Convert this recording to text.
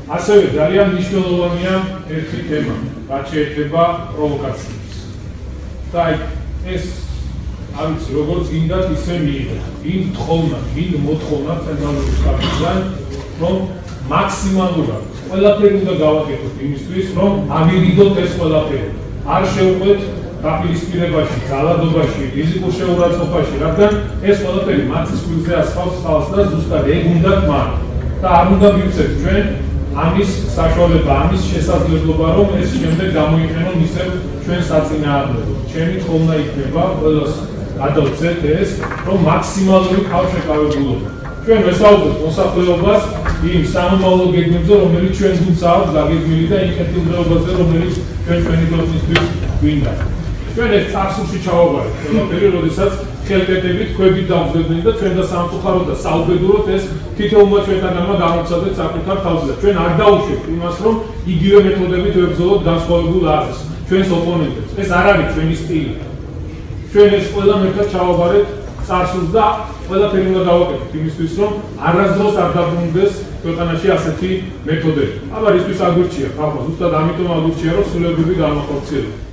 ასევე ძალიან მნიშვნელოვანია ერთი თემა, რაც შეეხება პროვოკაციებს. და ეს არ ვიცი, როგორც გინდათ ისე მიიღეთ. იმ თხოვნათ, იმ მოთხოვნათ ცენტრალური შტაბიდან, რომ მაქსიმალურად ყველაფერი უნდა გავაკეთოთ იმისთვის, რომ ავირიდოთ ეს ყველაფერი. არ შევყვეთ დაპირისპირებაში, ძალადობაში, რიზიკულ შეურაცხყოფაში, რადგან ეს ყველაფერი მათის ხვილზე ასხავს თავს და ზუსტად ეგ უნდათ მათ. და არ უნდა მივცეთ ჩვენ ამის საშუალება, ამის შესაძლებლობა, რომ ეს შემდეგ გამოიყენონ ისევ ჩვენ საწინააღმდეგოდ. ჩემი თხოვნა იქნება ყველას გადავცეთ ეს, რომ მაქსიმალური თავშეკავებულობა. ჩვენ ვესაუბრებთ მოსახლეობას იმ სამომავლო გეგმებზე, რომელიც ჩვენ გულს აქვს დაგეგმილი და იმ კეთილდღეობაზე, რომელიც ჩვენი ქვეყნისთვის გვინდა. ჩვენ ეს წარსულში ჩავაბარეთ ყველაფერი, როდესაც ხელკეტებით ქვებით დავძლებდნენ და ჩვენ და სამწუხაროდ და საუბედუროდ ეს თითოეულმა ჩვენთანმა გამოცადეთ საკუთარ თავზე. ჩვენ არ დაუშვებთ იმას, რომ იგივე მეთოდებით ვებრძოლოთ განსხვავებულ აზრს, ჩვენს ოპონენტებს. ეს არ არის ჩვენი სტილი. ჩვენ ეს ყველა ერთად ჩავაბარეთ წარსულს და ყველაფერი უნდა გავაკეთოთ იმისთვის, რომ არასდროს არ დაბრუნდეს ქვეყანაში ასეთი მეთოდები. აბა ისთვის აგვირჩია ხალხმა, ზუსტად ამიტომ აგვირჩია, რომ სულებები გამოხორციელოთ.